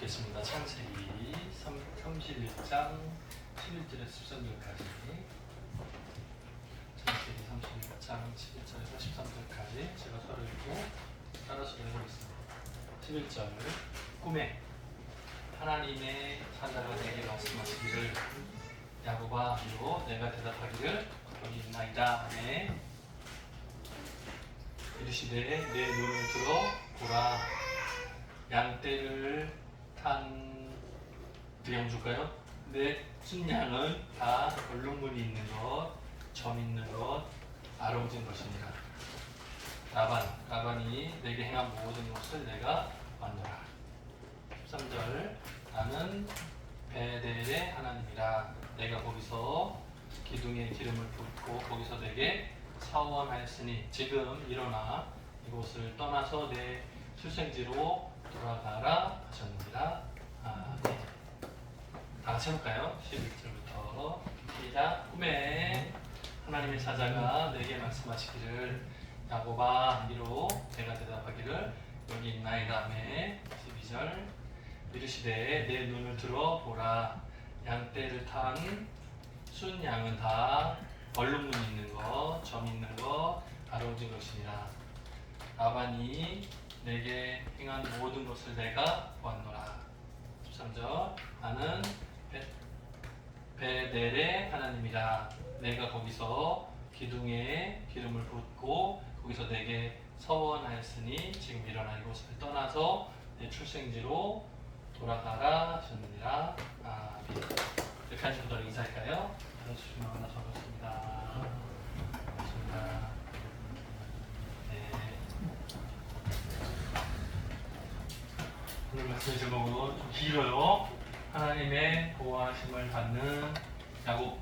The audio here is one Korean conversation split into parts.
읽겠습니다. 창세기 31장 11절에서 13절까지. 창세기 31장 11절에서 13절까지 제가 서로 읽고 따라서 읽어보겠습니다. 11절. 꿈에 하나님의 사자가 내게 말씀하시기를 야곱아 이로 내가 대답하기를 여기 있나이다 하매 이르시되 내 눈을 들어 보라 양떼를 탄 어떻게 한번 줄까요? 내 순양은 다 얼룩무늬 있는 것, 점 있는 것, 아름진 것이니라. 라반이 내게 행한 모든 것을 내가 봤노라. 13절. 나는 베델의 하나님이라. 내가 거기서 기둥에 기름을 붓고 거기서 내게 사원하였으니 지금 일어나 이곳을 떠나서 내 출생지로 돌아가라 하셨느니라. 네. 다 같이 해볼까요? 11절부터 시작. 꿈에 하나님의 사자가 내게 말씀하시기를 야곱아 이로 내가 대답하기를 여기 있나이다 하매 12절. 이르시되 내 눈을 들어 보라 양떼를 탄 순양은 다 얼룩무늬 있는 것, 점 있는 것, 아름진 것이니라. 라반이 내게 행한 모든 것을 내가 보았노라. 13절. 나는 베델의 하나님이라. 내가 거기서 기둥에 기름을 붓고 거기서 내게 서원하였으니 지금 일어나 이곳을 떠나서 내 출생지로 돌아가라 하셨느니라. 아멘. 여기까지 보도록 인사할까요? 들어주시면 만나서 반갑습니다. 반갑습니다. 네. 오늘 말씀의 제목은 좀 길어요. 하나님의 보호하심을 받는 야곱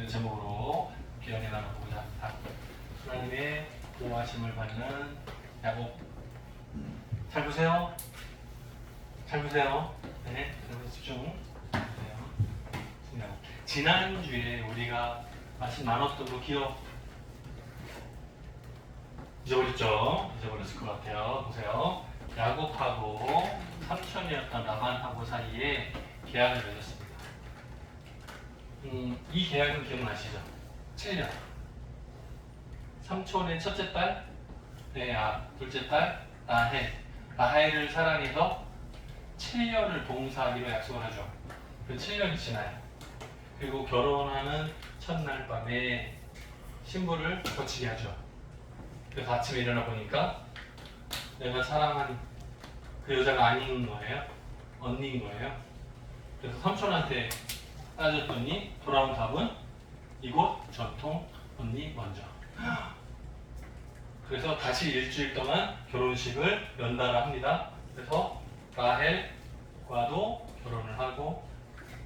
제목으로 기억해 나눠보고자 합니다. 하나님의 보호하심을 받는 야곱. 잘 보세요. 잘 보세요. 네, 여러분 집중. 지난주에 우리가 말씀 나눴던 거 잊어버렸죠? 잊어버렸을 것 같아요. 보세요. 야곱하고 삼촌이었던 라반하고 사이에 계약을 맺었습니다. 이 계약은 기억나시죠? 7년. 삼촌의 첫째 딸 레아, 둘째 딸 라헬을 사랑해서 7년을 봉사하기로 약속을 하죠. 그 7년이 지나요. 그리고 결혼하는 첫날 밤에 신부를 거치게 하죠. 그래서 아침에 일어나 보니까 내가 사랑한 그 여자가 아닌 거예요. 언니인 거예요. 그래서 삼촌한테 따졌더니 돌아온 답은 이곳 전통 언니 먼저. 그래서 다시 일주일 동안 결혼식을 연달아 합니다. 그래서 라헬과도 결혼을 하고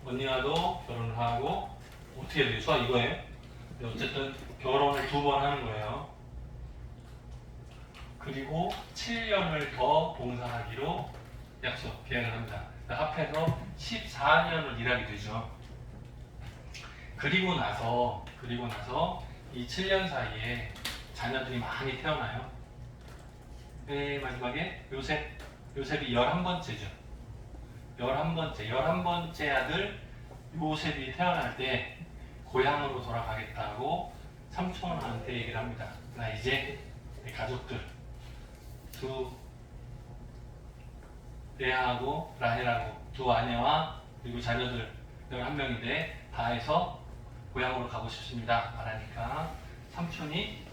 언니와도 결혼을 하고 어떻게 돼요? 수학 이거예요? 어쨌든 결혼을 2번 하는 거예요. 그리고 7년을 더 봉사하기로 계약을 합니다. 합해서 14년을 일하게 되죠. 그리고 나서 이 7년 사이에 자녀들이 많이 태어나요. 맨 마지막에 요셉이 11번째죠. 11번째 아들 요셉이 태어날 때 고향으로 돌아가겠다고 삼촌한테 얘기를 합니다. 나 이제 내 가족들 레아하고 라헬하고 2 아내와 그리고 자녀들 11명인데 다 해서 고향으로 가고 싶습니다 말하니까 삼촌이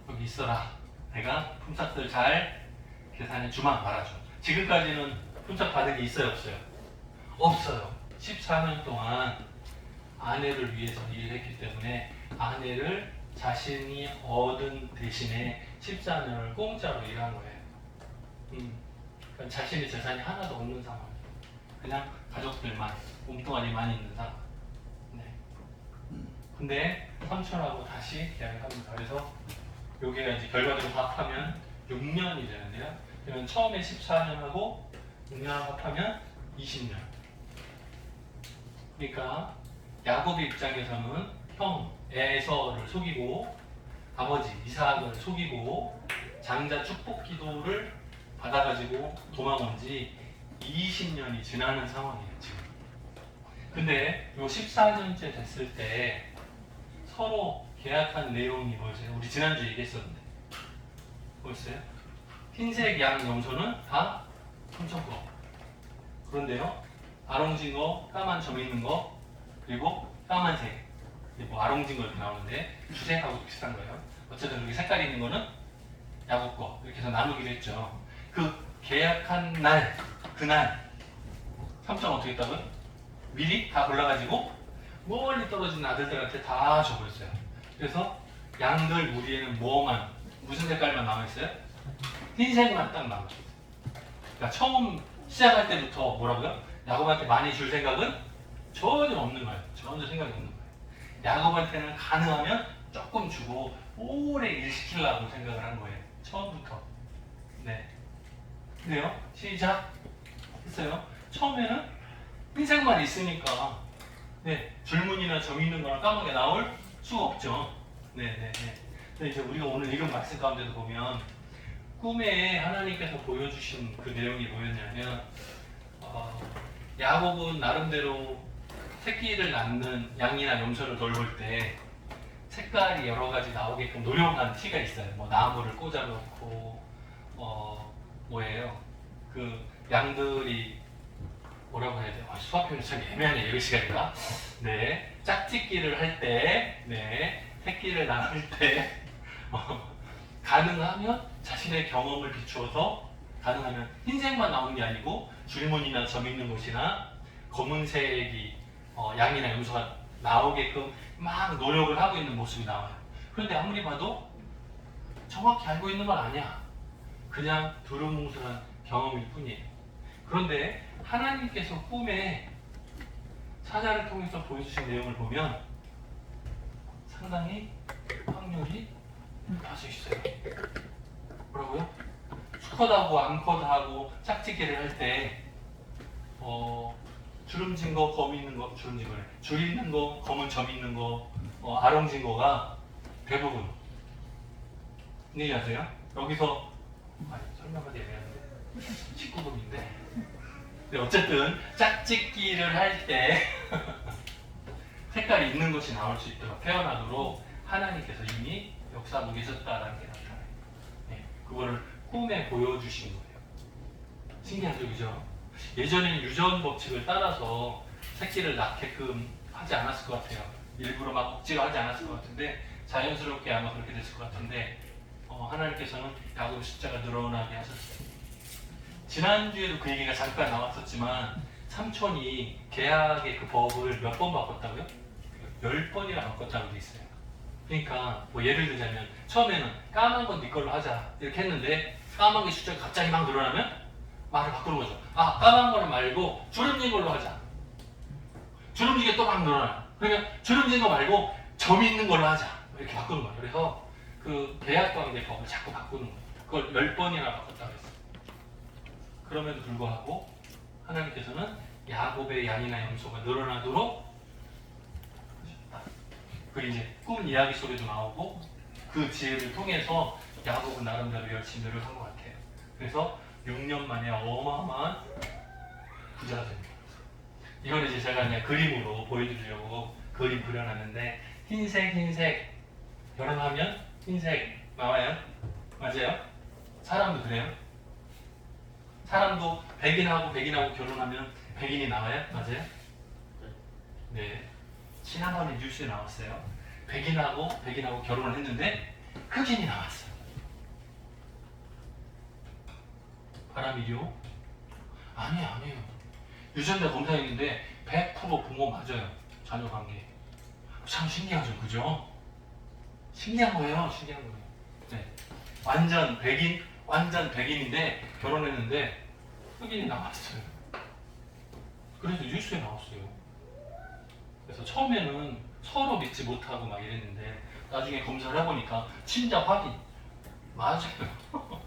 여기 있어라. 내가 품삯들 잘 계산해 주마 말하죠. 지금까지는 품삯 받은 게 있어요? 없어요? 없어요. 14년 동안 아내를 위해서 일을 했기 때문에 아내를 자신이 얻은 대신에 14년을 공짜로 일한 거예요. 그러니까 자신의 재산이 하나도 없는 상황. 그냥 가족들만 몸뚱아리만 있는 상황. 네. 근데 삼촌하고 다시 계약을 합니다. 그래서 여기가 이제 결과적으로 합하면 6년이 되는데요. 그러면 처음에 14년하고 6년 합하면 20년. 그러니까 야곱의 입장에서는 형 에서를 속이고 아버지 이삭을 속이고 장자 축복 기도를 받아가지고 도망온지 20년이 지나는 상황이에요, 지금. 근데 요 14년째 됐을 때 서로 계약한 내용이 뭐였어요? 우리 지난주에 얘기했었는데. 뭐였어요? 흰색 양 염소는 다 3,000거. 그런데요, 아롱진 거, 까만 점 있는 거, 그리고 까만색. 뭐 아롱진 거 이렇게 나오는데 주색하고 비슷한 거예요. 어쨌든 여기 색깔이 있는 거는 야구 거. 이렇게 해서 나누기로 했죠. 그 계약한 날, 그날 3천 어떻게 했다고요? 미리 다 골라가지고 멀리 떨어진 아들들한테 다 줘버렸어요. 그래서 양들 무리에는 뭐만, 무슨 색깔만 남아있어요? 흰색만 딱 남아있어요. 그러니까 처음 시작할 때부터 뭐라고요? 야곱한테 많이 줄 생각은 전혀 없는 거예요. 전혀 생각이 없는 거예요. 야곱한테는 가능하면 조금 주고 오래 일시키려고 생각을 한 거예요. 처음부터. 네. 근데요, 시작 했어요. 처음에는 흰색만 있으니까 네, 줄무늬나 점 있는 거랑 까맣게 나올 수가 없죠. 네네네. 근데 이제 우리가 오늘 읽은 말씀 가운데도 보면 꿈에 하나님께서 보여주신 그 내용이 뭐였냐면 야곱은 나름대로 새끼를 낳는 양이나 염소를 돌볼 때 색깔이 여러 가지 나오게끔 노력한 티가 있어요. 뭐 나무를 꽂아놓고 뭐예요? 그 양들이 뭐라고 해야 돼요? 수학 표현이 참 애매하네, 예배 시간이라. 네, 짝짓기를 할 때, 네, 새끼를 낳을 때 가능하면 자신의 경험을 비추어서 가능하면 흰색만 나오는 게 아니고 줄무늬나 점 있는 곳이나 검은색이 양이나 염소가 나오게끔 막 노력을 하고 있는 모습이 나와요. 그런데 아무리 봐도 정확히 알고 있는 건 아니야. 그냥 두루뭉술한 경험일 뿐이에요. 그런데 하나님께서 꿈에 사자를 통해서 보여주신 내용을 보면 상당히 확률이 높아져 있어요. 뭐라고요? 수컷하고 암컷하고 짝짓기를 할 때 주름진 거, 검 있는 거, 주름진 거래. 줄 있는 거, 검은 점 있는 거, 아롱진 거가 대부분. 안녕히 가세요. 여기서 설명하기 애매한데 19금인데. 네, 어쨌든 짝짓기를 할 때 색깔이 있는 것이 나올 수 있도록 태어나도록 하나님께서 이미 역사하고 계셨다라는 게 나타나요. 네, 그거를 꿈에 보여주신 거예요. 신기하죠, 그죠? 예전에는 유전 법칙을 따라서 새끼를 낳게끔 하지 않았을 것 같아요. 일부러 막 억지로 하지 않았을 것 같은데 자연스럽게 아마 그렇게 됐을 것 같은데 하나님께서는 야곱의 숫자가 늘어나게 하셨어요. 지난주에도 그 얘기가 잠깐 나왔었지만 삼촌이 계약의 그 법을 몇 번 바꿨다고요? 10번이나 바꿨다고 돼 있어요. 그러니까 뭐 예를 들자면 처음에는 까만 건 네 걸로 하자 이렇게 했는데 까만 게 숫자가 갑자기 막 늘어나면 말을 바꾸는 거죠. 아, 까만 거는 말고 주름진 걸로 하자. 주름진 게 또 막 늘어나. 그러면 주름진 거 말고 점 있는 걸로 하자. 이렇게 바꾸는 거예요. 그래서 그 계약관계 법을 자꾸 바꾸는 거예요. 그걸 10번이나 바꿨다고 했어요. 그럼에도 불구하고 하나님께서는 야곱의 양이나 염소가 늘어나도록 하셨다. 그 이제 꿈 이야기 속에도 나오고 그 지혜를 통해서 야곱은 나름대로 열심히 노력한 것 같아요. 그래서 6년 만에 어마어마한 부자가 됩니다. 이건 이제 제가 그냥 그림으로 보여드리려고 그림 그려놨는데 흰색 결혼하면 흰색 나와요? 맞아요? 사람도 그래요? 사람도 백인하고 결혼하면 백인이 나와요? 맞아요? 네. 지난번에 뉴스에 나왔어요. 백인하고 결혼을 했는데 흑인이 나왔어요. 바람이요? 아니에요. 유전자 검사했는데 100% 부모 맞아요. 자녀 관계. 참 신기하죠, 그죠? 신기한 거예요. 네. 완전 백인인데 결혼했는데 흑인이 나왔어요. 그래서 뉴스에 나왔어요. 그래서 처음에는 서로 믿지 못하고 막 이랬는데 나중에 검사를 해보니까 진짜 확인. 맞아요.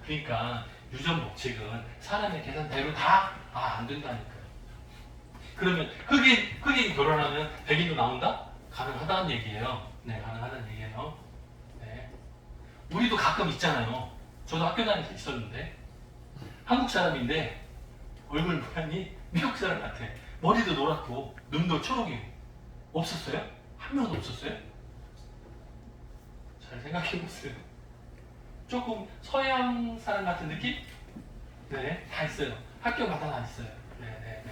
그러니까 유전 법칙은 사람의 계산대로 다 안 된다니까요. 그러면 흑인 결혼하면 백인도 나온다? 가능하다는 얘기예요. 네, 가능하다는 얘기예요. 네. 우리도 가끔 있잖아요. 저도 학교 다닐 때 있었는데 한국 사람인데 얼굴 모양이 미국 사람 같아. 머리도 노랗고 눈도 초록이고. 없었어요? 한 명도 없었어요? 잘 생각해보세요. 조금 서양 사람 같은 느낌? 네, 다 있어요. 학교마다 다 있어요. 네.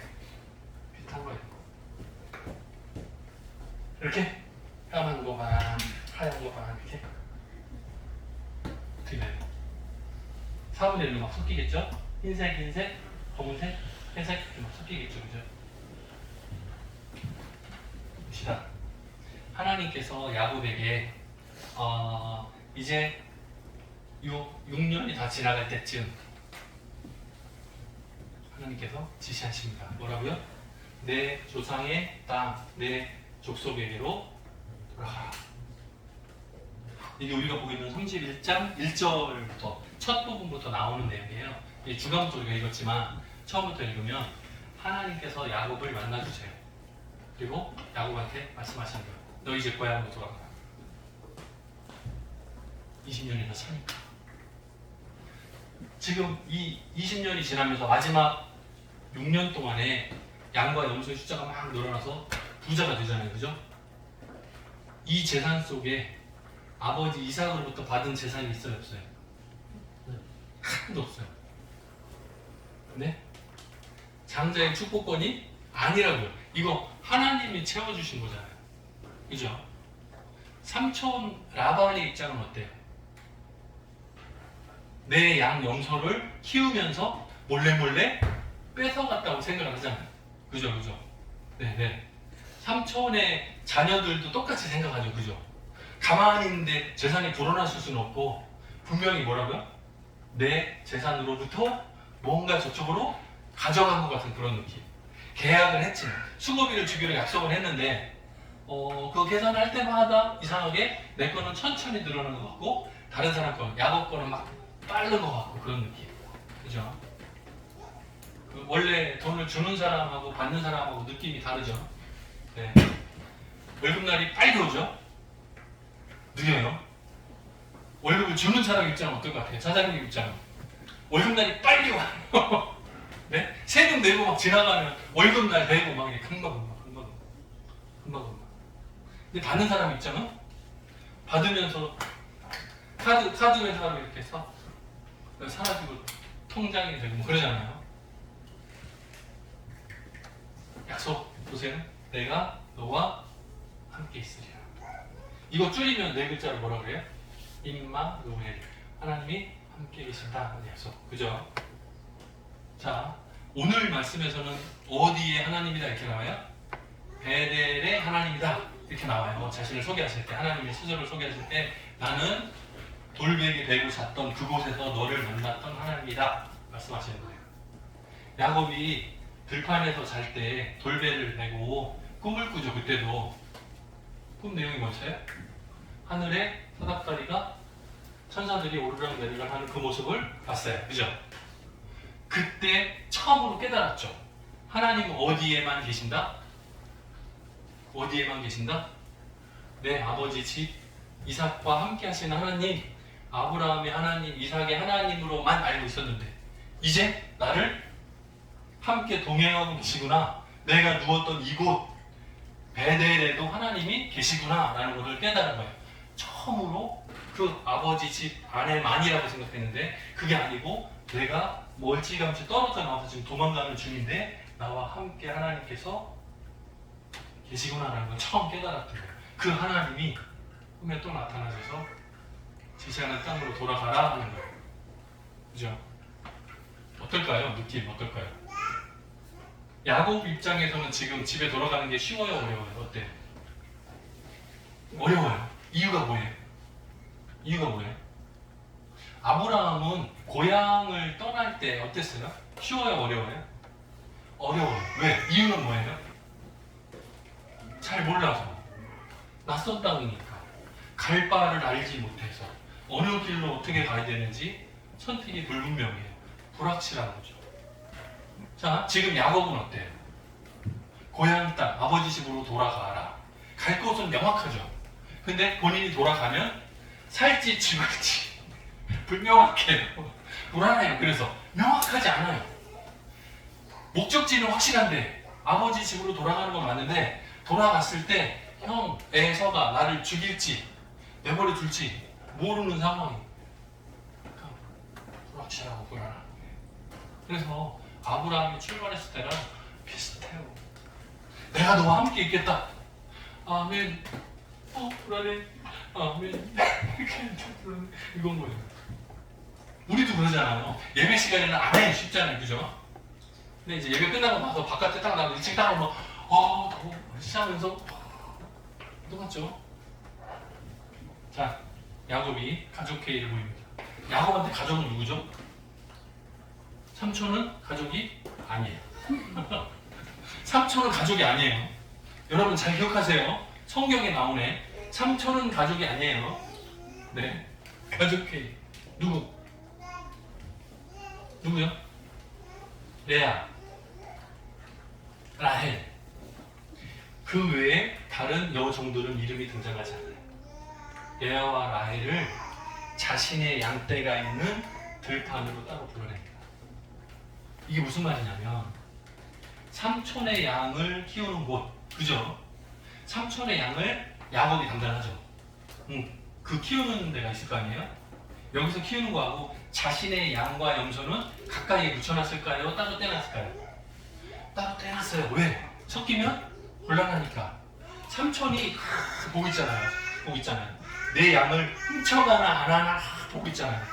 비슷한 거예요. 이렇게 까만 거 반, 하얀 거 반, 이렇게. 어떻게 돼요? 4분의 1로 막 섞이겠죠? 흰색, 검은색, 회색 이렇게 막 섞이겠죠, 그죠? 봅시다. 하나님께서 야곱에게 이제 6년이 다 지나갈 때쯤 하나님께서 지시하십니다. 뭐라고요? 내 조상의 땅, 내 족속에게로 돌아가라. 이게 우리가 보고 있는 31장 1절부터 첫 부분부터 나오는 내용이에요. 주감독 우리가 읽었지만 처음부터 읽으면 하나님께서 야곱을 만나주세요. 그리고 야곱한테 말씀하시는 거예요. 너 이제 고향으로 돌아가라. 20년이 더 차니까. 지금 이 20년이 지나면서 마지막 6년 동안에 양과 염소의 숫자가 막 늘어나서 부자가 되잖아요. 그죠? 이 재산 속에 아버지 이삭으로부터 받은 재산이 있어요? 없어요? 하나도 없어요. 네? 장자의 축복권이 아니라고요. 이거 하나님이 채워주신 거잖아요. 그죠? 삼촌 라반의 입장은 어때요? 내 양 염소를 키우면서 몰래 뺏어갔다고 생각을 하잖아요. 그죠? 네. 삼촌의 자녀들도 똑같이 생각하죠. 그죠? 가만히 있는데 재산이 불어났을 수는 없고 분명히 뭐라고요? 내 재산으로부터 뭔가 저쪽으로 가져간 것 같은 그런 느낌. 계약을 했지. 수고비를 주기로 약속을 했는데 그 계산할 때마다 이상하게 내 거는 천천히 늘어나는 것 같고 다른 사람 거, 야곱 거는 막 빠른 것 같고 그런 느낌. 그죠? 원래 돈을 주는 사람하고 받는 사람하고 느낌이 다르죠. 네. 월급날이 빨리 오죠? 느려요. 월급을 주는 사람 입장은 어떨 것 같아요? 사장님 입장은. 월급날이 빨리 와요. 네? 세금 내고 막 지나가면 월급날 내고 막 금방. 근데 받는 사람 입장은 받으면서 카드 회사로 이렇게 해서 사라지고 통장이 되고 뭐 그러잖아요. 약속 보세요. 내가 너와 함께 있으리라. 이거 줄이면 네 글자로 뭐라 그래요? 임마누엘. 하나님이 함께 계신다는 약속. 그죠? 자, 오늘 말씀에서는 어디에 하나님이다 이렇게 나와요? 베델의 하나님이다 이렇게 나와요. 자신을 소개하실 때, 하나님의 스스로를 소개하실 때 나는 돌베개 베고 잤던 그곳에서 너를 만났던 하나님이다 말씀하시는 거예요. 야곱이 들판에서 잘 때 돌베를 메고 꿈을 꾸죠. 그때도 꿈 내용이 뭐였어요? 하늘에 사닥다리가 천사들이 오르락 내리락 하는 그 모습을 봤어요. 그죠? 그때 처음으로 깨달았죠. 하나님은 어디에만 계신다? 어디에만 계신다? 내 아버지 집 이삭과 함께 하시는 하나님, 아브라함의 하나님, 이삭의 하나님으로만 알고 있었는데 이제 나를 함께 동행하고 계시구나. 내가 누웠던 이곳 베델에도 하나님이 계시구나 라는 것을 깨달은 거예요. 처음으로 그 아버지 집 안에만이라고 생각했는데 그게 아니고 내가 멀찌감치 떨어져 나와서 지금 도망가는 중인데 나와 함께 하나님께서 계시구나라는 걸 처음 깨달았던 거예요. 그 하나님이 꿈에 또 나타나셔서 지시하는 땅으로 돌아가라 하는 거예요. 그죠? 어떨까요? 느낌 어떨까요? 야곱 입장에서는 지금 집에 돌아가는 게 쉬워요? 어려워요? 어때요? 어려워요. 이유가 뭐예요? 아브라함은 고향을 떠날 때 어땠어요? 쉬워요? 어려워요? 어려워요. 왜? 이유는 뭐예요? 잘 몰라서. 낯선 땅이니까. 갈 바를 알지 못해서. 어느 길로 어떻게 가야 되는지 선택이 불분명해요. 불확실한 거죠. 자, 지금 야곱은 어때요? 고향 땅, 아버지 집으로 돌아가라. 갈 곳은 명확하죠. 근데 본인이 돌아가면 살지 죽을지 불명확해요. 불안해요. 그래서 명확하지 않아요. 목적지는 확실한데 아버지 집으로 돌아가는 건 맞는데 돌아갔을 때 형 에서가 나를 죽일지 내버려 둘지 모르는 상황이 불확실하고 불안한 거예요. 그래서 아브라함이 출발했을 때랑 비슷해요. 내가 너와 함께 있겠다. 아멘. 불안해. 아멘. 이건 거예요. 우리도 그러잖아요. 예배 시간에는 안 해. 쉽잖아요. 그죠? 근데 이제 예배 끝나고 나서 바깥에 딱 나가고 일찍 나오면 더워. 시작하면서 똑같죠? 자, 야곱이 가족 회의를 모입니다. 야곱한테 가족은 누구죠? 삼촌은 가족이 아니에요. 삼촌은 가족이 아니에요. 여러분 잘 기억하세요. 성경에 나오네. 삼촌은 가족이 아니에요. 네, 가족 회의. 누구요? 레아, 라헬. 그 외에 다른 여종들은 이름이 등장하지 않아요. 레아와 라헬을 자신의 양떼가 있는 들판으로 따로 불러냅니다. 이게 무슨 말이냐면 삼촌의 양을 키우는 곳, 그죠? 삼촌의 양을 야곱이 담당하죠. 그 키우는 데가 있을 거 아니에요? 여기서 키우는 거하고 자신의 양과 염소는 가까이 붙여놨을까요? 따로 떼놨을까요? 따로 떼놨어요. 왜? 섞이면 곤란하니까. 삼촌이 보고 있잖아요. 내 양을 훔쳐가나 안 하나 보고 있잖아요.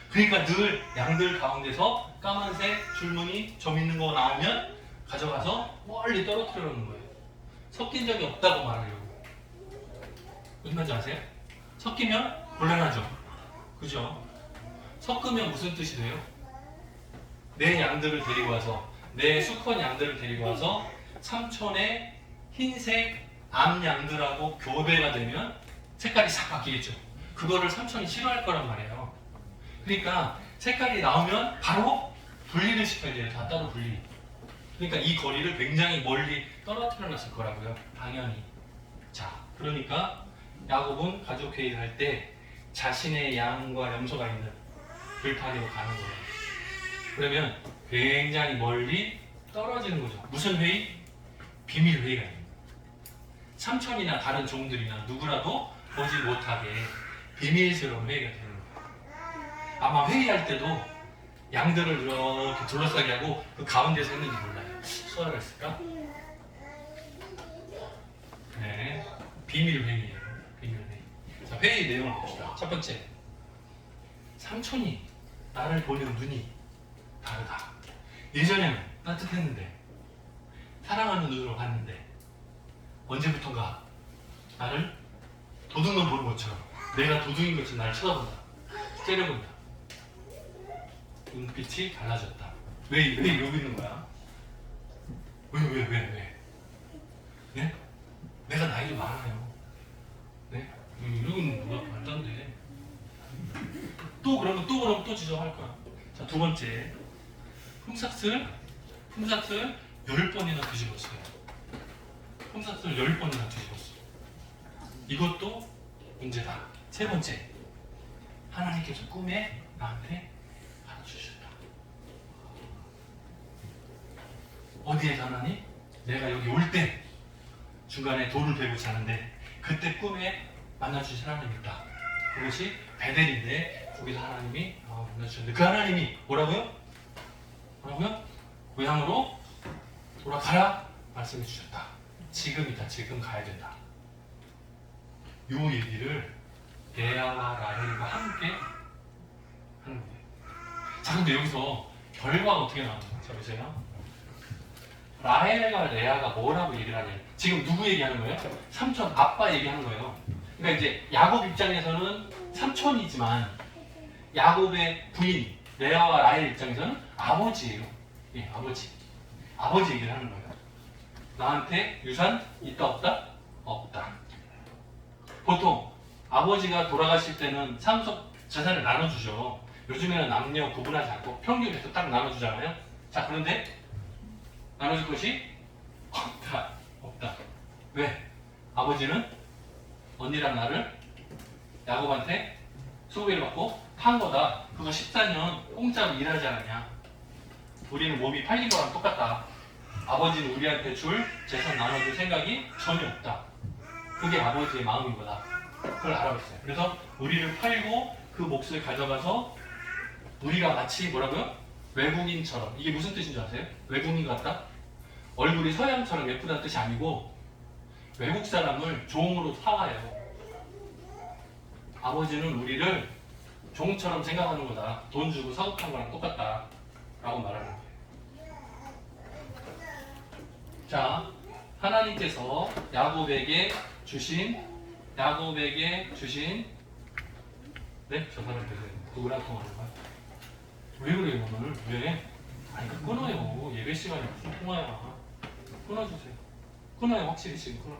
그러니까 늘 양들 가운데서 까만색 줄무늬 점 있는 거 나오면 가져가서 멀리 떨어뜨려 놓는 거예요. 섞인 적이 없다고 말하려고. 무슨 말인지 아세요? 섞이면 곤란하죠. 그죠? 섞으면 무슨 뜻이 돼요? 내 양들을 데리고 와서, 내 수컷 양들을 데리고 와서 삼촌의 흰색 암 양들하고 교배가 되면 색깔이 싹 바뀌겠죠. 그거를 삼촌이 싫어할 거란 말이에요. 그러니까 색깔이 나오면 바로 분리를 시켜야 돼요. 다 따로 분리. 그러니까 이 거리를 굉장히 멀리 떨어뜨려 놨을 거라고요. 당연히. 자, 그러니까 야곱은 가족 회의를 할 때 자신의 양과 염소가 있는 들판으로 가는 거예요. 그러면 굉장히 멀리 떨어지는 거죠. 무슨 회의? 비밀 회의가 있는 거예요. 삼촌이나 다른 종들이나 누구라도 보지 못하게 비밀스러운 회의가 되는 거예요. 아마 회의할 때도 양들을 이렇게 둘러싸게 하고 그 가운데서 했는지 몰라요. 수화를 했을까? 네, 비밀 회의예요. 비밀 회의. 자, 회의 내용을 봅시다. 첫 번째, 삼촌이 나를 보는 눈이 다르다. 예전에는 따뜻했는데 사랑하는 눈으로 봤는데 언제부턴가 나를 도둑놈 보는 것처럼, 내가 도둑인 것처럼 나를 쳐다본다. 째려본다. 눈빛이 달라졌다. 왜 여기 있는 거야? 왜? 네? 내가 나이도 많아요. 네? 이러고는 뭐가 말도 안 돼. 그러면 또 지적할 거야. 자, 두 번째. 품삯을 10번이나 뒤집었어요. 품삯을 10번이나 뒤집었어. 이것도 문제다. 세 번째. 하나님께서 꿈에 나한테 가르쳐주셨다. 어디에 하나님? 내가 여기 올 때 중간에 돌을 베고 자는데 그때 꿈에 만나주신 하나님이 있다. 그것이 베델인데 거기서 하나님이 만나주셨는데 그 하나님이 뭐라고요? 고향으로 돌아가라 말씀해 주셨다. 지금이다. 지금 가야 된다. 이 얘기를 레아와 라헬과 함께 하는 거예요. 자, 근데 여기서 결과가 어떻게 나오는지 자 보세요. 라헬과 레아가 뭐라고 얘기를 하냐. 지금 누구 얘기하는 거예요? 삼촌 아빠 얘기하는 거예요. 그러니까 이제 야곱 입장에서는 삼촌이지만 야곱의 부인 레아와 라헬 입장에서는 아버지예요. 예, 아버지 얘기를 하는 거예요. 나한테 유산 있다 없다? 없다. 보통 아버지가 돌아가실 때는 상속 재산을 나눠주죠. 요즘에는 남녀 구분하지 않고 평균에서 딱 나눠주잖아요. 자, 그런데 나눠줄 것이 없다. 왜? 아버지는 언니랑 나를 야곱한테 소개를 받고 판 거다. 그거 14년 공짜로 일하지 않았냐. 우리는 몸이 팔린 거랑 똑같다. 아버지는 우리한테 줄 재산 나눠줄 생각이 전혀 없다. 그게 아버지의 마음인 거다. 그걸 알아봤어요. 그래서 우리를 팔고 그 몫을 가져가서 우리가 마치 뭐라고요? 외국인처럼. 이게 무슨 뜻인 줄 아세요? 외국인 같다? 얼굴이 서양처럼 예쁘다는 뜻이 아니고 외국 사람을 종으로 사와요. 아버지는 우리를 종처럼 생각하는 거다. 돈 주고 사업한 거랑 똑같다. 라고 말하는 거예요. 자, 하나님께서 야곱에게 주신 네? 저 사람 누구랑 통화하는 거야? 왜 그래요 오늘? 왜? 아니 끊어요. 예배 시간에 무슨 통화야. 끊어주세요. 끊어요. 확실히 지금 끊어.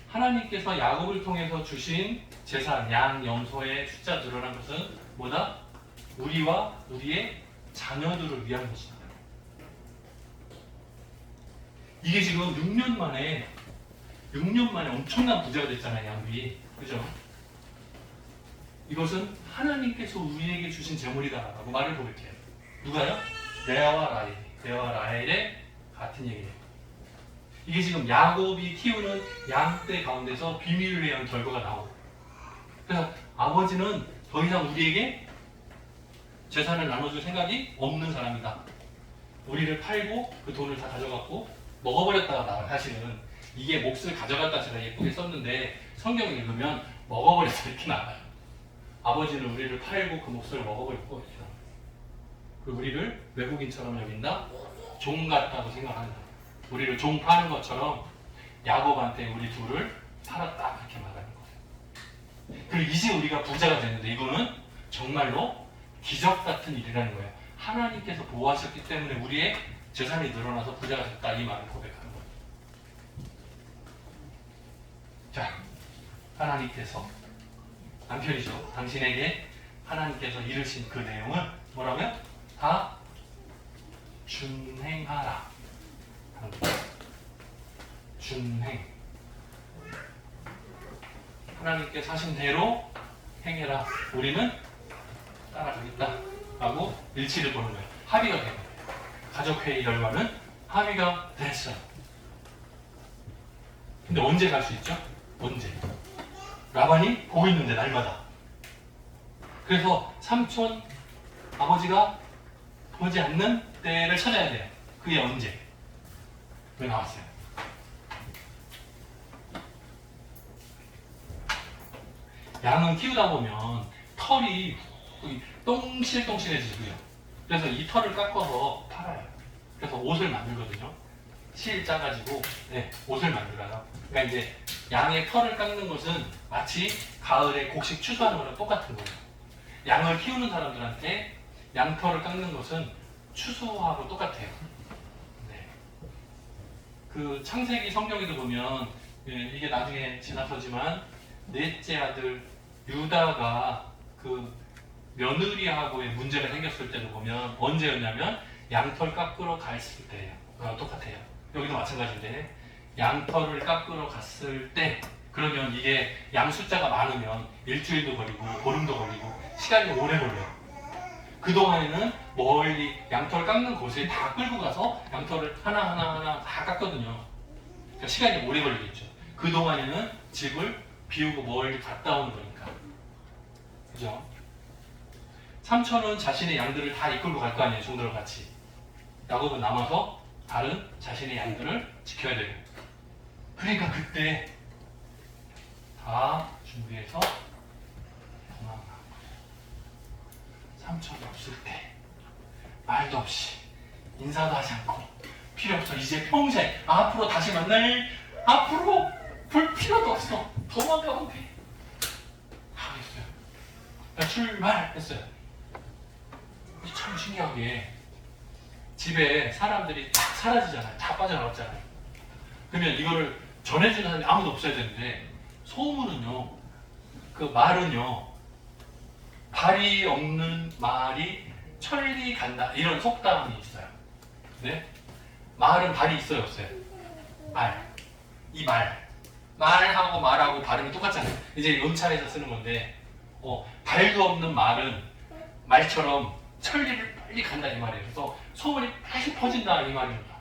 하나님께서 야곱을 통해서 주신 재산, 양, 염소의 숫자 늘어난 것은 뭐다? 우리와 우리의 자녀들을 위한 것이다. 이게 지금 6년 만에 엄청난 부자가 됐잖아요, 야곱이. 그죠? 이것은 하나님께서 우리에게 주신 재물이다라고 말을 고백해요. 누가요? 레아와 라헬의 같은 얘기예요. 이게 지금 야곱이 키우는 양떼 가운데서 비밀을 위한 결과가 나오고, 그래서 아버지는 더 이상 우리에게 재산을 나눠줄 생각이 없는 사람이다. 우리를 팔고 그 돈을 다 가져갔고 먹어버렸다가 나와요. 사실은 이게 몫을 가져갔다 제가 예쁘게 썼는데 성경을 읽으면 먹어버렸다 이렇게 나와요. 아버지는 우리를 팔고 그 몫을 먹어버렸고 이렇게 나와요. 그리고 우리를 외국인처럼 여긴다? 종 같다고 생각한다. 우리를 종 파는 것처럼 야곱한테 우리 둘을 팔았다 그렇게 말하는 거예요. 그리고 이제 우리가 부자가 됐는데 이거는 정말로 기적 같은 일이라는 거예요. 하나님께서 보호하셨기 때문에 우리의 재산이 늘어나서 부자가 됐다 이 말을 고백하는 거예요. 자, 하나님께서 남편이죠. 당신에게 하나님께서 이르신 그 내용은 뭐라고요? 다 준행하라. 준행. 하나님께서 하신 대로 행해라. 우리는 따라가겠다. 라고 일치를 보는 거예요. 합의가 된 거예요. 가족회의 결과는 합의가 됐어요. 근데 언제 갈 수 있죠? 언제? 라반이 보고 있는데 날마다. 그래서 삼촌 아버지가 보지 않는 때를 찾아야 돼요. 그게 언제? 왜 나왔어요? 양은 키우다 보면 털이 똥실똥실해지고요. 그래서 이 털을 깎아서 팔아요. 그래서 옷을 만들거든요. 실 짜가지고 옷을 만들어요. 그러니까 이제 양의 털을 깎는 것은 마치 가을에 곡식 추수하는 거랑 똑같은 거예요. 양을 키우는 사람들한테 양털을 깎는 것은 추수하고 똑같아요. 네. 그 창세기 성경에도 보면 이게 나중에 지나서지만 넷째 아들 유다가 그 며느리하고의 문제가 생겼을 때도 보면 언제였냐면 양털 깎으러 갔을 때예요. 똑같아요. 여기도 마찬가지인데 양털을 깎으러 갔을 때 그러면 이게 양 숫자가 많으면 일주일도 걸리고 보름도 걸리고 시간이 오래 걸려요. 그동안에는 멀리 양털 깎는 곳에 다 끌고 가서 양털을 하나하나 다 깎거든요. 그러니까 시간이 오래 걸리겠죠. 그동안에는 집을 비우고 멀리 갔다 오는 거니까. 그죠? 삼촌은 자신의 양들을 다 이끌고 갈 거 아니에요. 종들과 같이. 야곱은 남아서 다른 자신의 양들을 지켜야 되고. 그러니까 그때 다 준비해서 도망간 거예요. 삼촌이 없을 때 말도 없이 인사도 하지 않고 필요 없어. 이제 평생 앞으로 다시 만날 앞으로 볼 필요도 없어. 도망가면 돼. 하겠어요. 출발했어요. 참 신기하게 집에 사람들이 딱 사라지잖아요. 다 빠져나갔잖아요. 그러면 이거를 전해주는 사람이 아무도 없어야 되는데 소문은요, 그 말은요, 발이 없는 말이 천리 간다 이런 속담이 있어요. 네? 말은 발이 있어요, 없어요? 말. 이 말하고 말하고 발음이 똑같잖아요. 이제 연찰에서 쓰는 건데 발도 없는 말은 말처럼 천리를 빨리 간다 이 말이에요. 그래서 소문이 빨리 퍼진다 이 말입니다.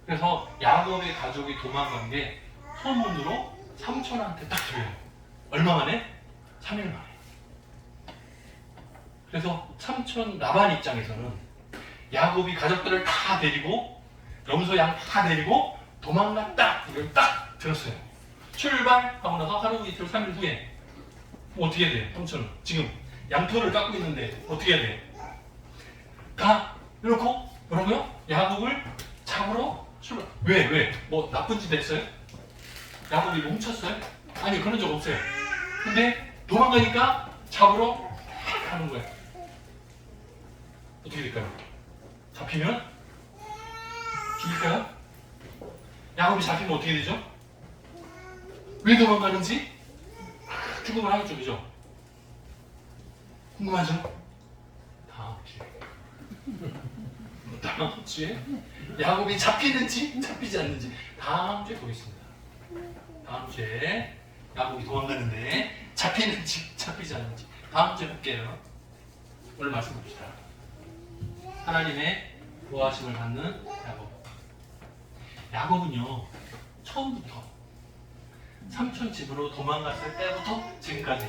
그래서 야곱의 가족이 도망간 게 소문으로 삼촌한테 딱 들려요. 얼마 만에? 3일 만에. 그래서 삼촌 라반 입장에서는 야곱이 가족들을 다 데리고 염소 양 다 데리고 도망갔다 이걸 딱 들었어요. 출발하고 나서 하루 이틀 3일 후에 뭐 어떻게 해야 돼? 삼촌은 지금 양털을 깎고 있는데 어떻게 해야 돼? 가 이렇고 뭐라고요? 야곱을 잡으러 출발. 왜? 뭐 나쁜 짓 했어요? 야곱이 훔쳤어요? 아니 그런 적 없어요. 근데 도망가니까 잡으러 가는 거예요. 어떻게 될까요? 잡히면 죽일까요? 야곱이 잡히면 어떻게 되죠? 왜 도망가는지 죽음을 하겠죠, 그죠? 궁금하죠? 다음 주에 야곱이 잡히는지 잡히지 않는지 다음 주에 보겠습니다. 다음 주에 야곱이 도망가는데 잡히는지 잡히지 않는지 다음 주에 볼게요. 오늘 말씀 봅시다. 하나님의 보호하심을 받는 야곱. 야곱은요 처음부터 삼촌 집으로 도망갔을 때부터 지금까지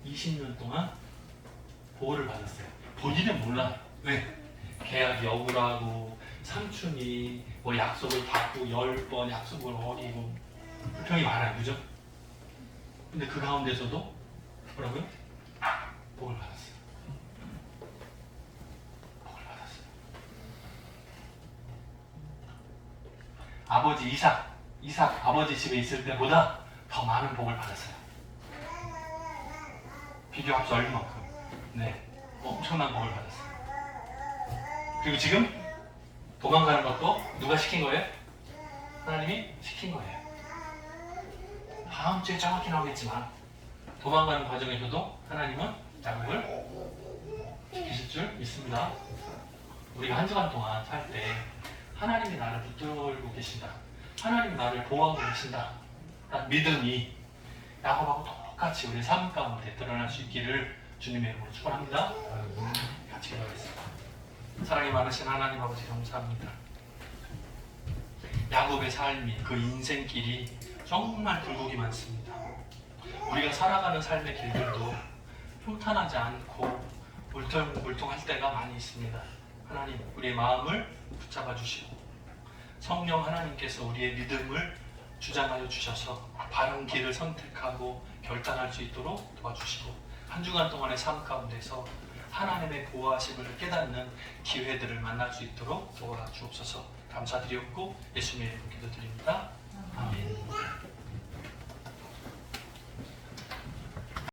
20년 동안 보호를 받았어요. 본인은 몰라요. 왜? 계약이 억울하고 삼촌이 뭐 약속을 받고 10번 약속을 어기고 불평이 많아요. 그죠? 근데 그 가운데서도 뭐라고요? 복을 받았어요. 복을 받았어요. 아버지 이삭 아버지 집에 있을 때보다 더 많은 복을 받았어요. 비교할 수 없을 만큼. 네, 엄청난 복을 받았어요. 그리고 지금 도망가는 것도 누가 시킨 거예요? 하나님이 시킨 거예요. 다음 주에 정확히 나오겠지만 도망가는 과정에서도 하나님은 야곱을 지키실 줄 믿습니다. 우리가 한 주간 동안 살 때 하나님이 나를 붙들고 계신다. 하나님이 나를 보호하고 계신다. 믿음이 야곱하고 똑같이 우리 삶 가운데 드러날 수 있기를 주님의 이름으로 축원합니다. 같이 기도하겠습니다. 사랑이 많으신 하나님 아버지 감사합니다. 야곱의 삶이 그 인생길이 정말 굴곡이 많습니다. 우리가 살아가는 삶의 길들도 평탄하지 않고 울퉁불퉁할 때가 많이 있습니다. 하나님 우리의 마음을 붙잡아 주시고 성령 하나님께서 우리의 믿음을 주장하여 주셔서 바른 길을 선택하고 결단할 수 있도록 도와주시고 한 주간 동안의 삶 가운데서 하나님의 보호하심을 깨닫는 기회들을 만날 수 있도록 도와주옵소서. 감사드렸고 예수님의 이름으로 기도드립니다. 아멘.